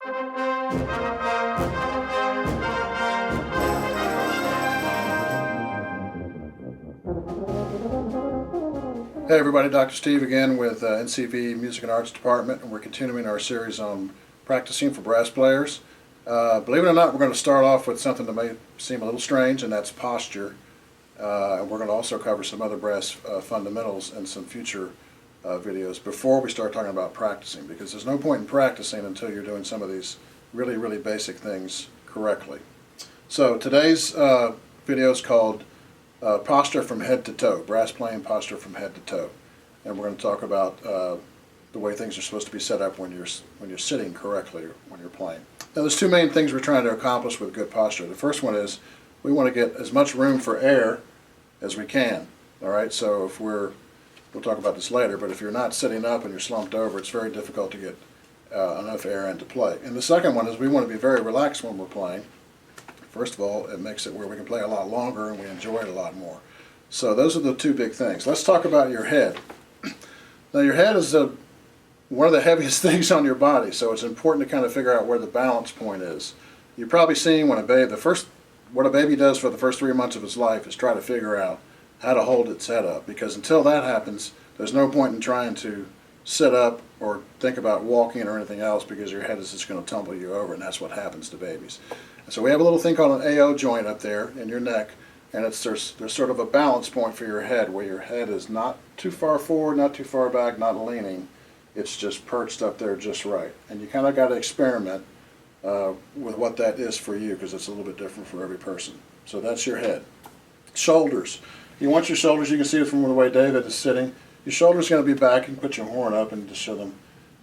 Hey everybody, Dr. Steve again with NCV Music Arts Department, and we're continuing our series on practicing for brass players. Believe it or not, we're going to start off with something that may seem a little strange, and that's posture. And we're going to also cover some other brass fundamentals in some future videos before we start talking about practicing, because there's no point in practicing until you're doing some of these really, really basic things correctly. So today's video is called posture from head to toe, brass playing posture from head to toe, and we're going to talk about the way things are supposed to be set up when you're sitting correctly when you're playing. Now, there's two main things we're trying to accomplish with good posture. The first one is we want to get as much room for air as we can. All right, so if we'll talk about this later, but if you're not sitting up and you're slumped over, it's very difficult to get enough air into play. And the second one is we want to be very relaxed when we're playing. First of all, it makes it where we can play a lot longer and we enjoy it a lot more. So those are the two big things. Let's talk about your head. Now, your head is one of the heaviest things on your body, so it's important to kind of figure out where the balance point is. You've probably seen when what a baby does for the first 3 months of its life is try to figure out how to hold its head up, because until that happens, there's no point in trying to sit up or think about walking or anything else, because your head is just going to tumble you over, and that's what happens to babies. So we have a little thing called an AO joint up there in your neck, and there's sort of a balance point for your head, where your head is not too far forward, not too far back, not leaning. It's just perched up there just right. And you kind of got to experiment with what that is for you, because it's a little bit different for every person. So that's your head. Shoulders. You want your shoulders, you can see it from the way David is sitting. Your shoulders are going to be back. You can put your horn up and just show them.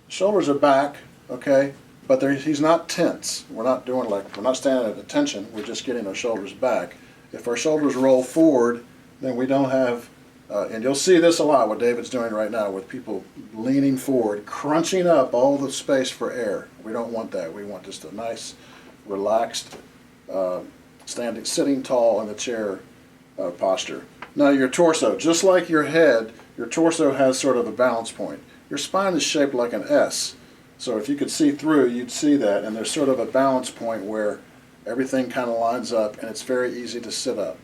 Shoulders are back, okay? But he's not tense. We're not standing at attention. We're just getting our shoulders back. If our shoulders roll forward, then we don't have, and you'll see this a lot, what David's doing right now with people leaning forward, crunching up all the space for air. We don't want that. We want just a nice, relaxed, sitting tall in the chair posture. Now, your torso, just like your head, your torso has sort of a balance point. Your spine is shaped like an S. So if you could see through, you'd see that, and there's sort of a balance point where everything kind of lines up, and it's very easy to sit up.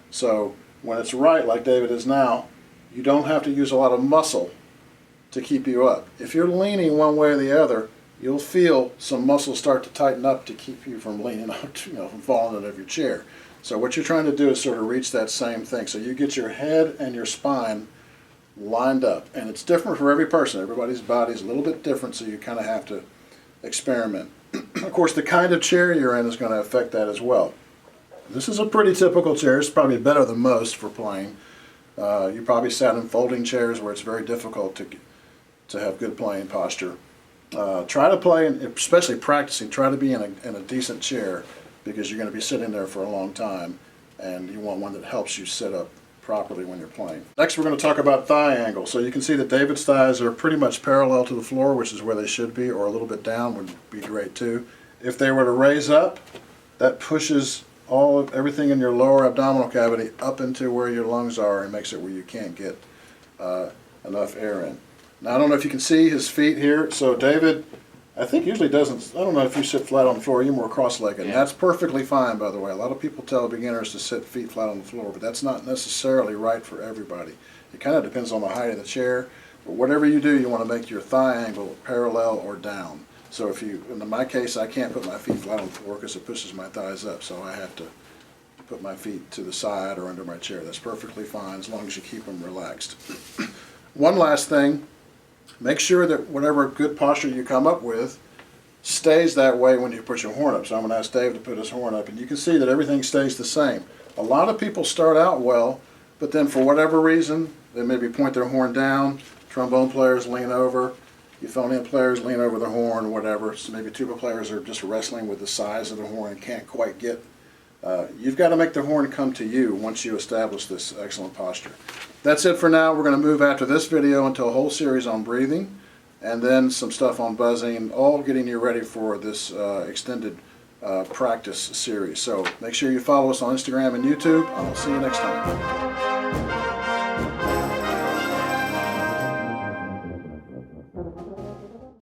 So when it's right, like David is now, you don't have to use a lot of muscle to keep you up. If you're leaning one way or the other, you'll feel some muscles start to tighten up to keep you from leaning out, from falling out of your chair. So what you're trying to do is sort of reach that same thing. So you get your head and your spine lined up, and it's different for every person. Everybody's body is a little bit different, so you kind of have to experiment. Of course, the kind of chair you're in is going to affect that as well. This is a pretty typical chair. It's probably better than most for playing. You probably sat in folding chairs where it's very difficult to have good playing posture. Try to play, especially practicing, try to be in a decent chair, because you're going to be sitting there for a long time, and you want one that helps you sit up properly when you're playing. Next, we're going to talk about thigh angle. So you can see that David's thighs are pretty much parallel to the floor, which is where they should be, or a little bit down would be great too. If they were to raise up, that pushes everything in your lower abdominal cavity up into where your lungs are, and makes it where you can't get enough air in. Now, I don't know if you can see his feet here. So David, I think usually doesn't, I don't know if you sit flat on the floor, you're more cross-legged. Yeah. And that's perfectly fine, by the way. A lot of people tell beginners to sit feet flat on the floor, but that's not necessarily right for everybody. It kind of depends on the height of the chair. But whatever you do, you want to make your thigh angle parallel or down. So in my case, I can't put my feet flat on the floor because it pushes my thighs up, so I have to put my feet to the side or under my chair. That's perfectly fine as long as you keep them relaxed. One last thing. Make sure that whatever good posture you come up with stays that way when you put your horn up. So I'm going to ask Dave to put his horn up, and you can see that everything stays the same. A lot of people start out well, but then for whatever reason, they maybe point their horn down. Trombone players lean over. Euphonium players lean over the horn, whatever. So maybe tuba players are just wrestling with the size of the horn and can't quite get. You've got to make the horn come to you once you establish this excellent posture. That's it for now. We're going to move after this video into a whole series on breathing, and then some stuff on buzzing, all getting you ready for this extended practice series. So make sure you follow us on Instagram and YouTube, and I'll see you next time.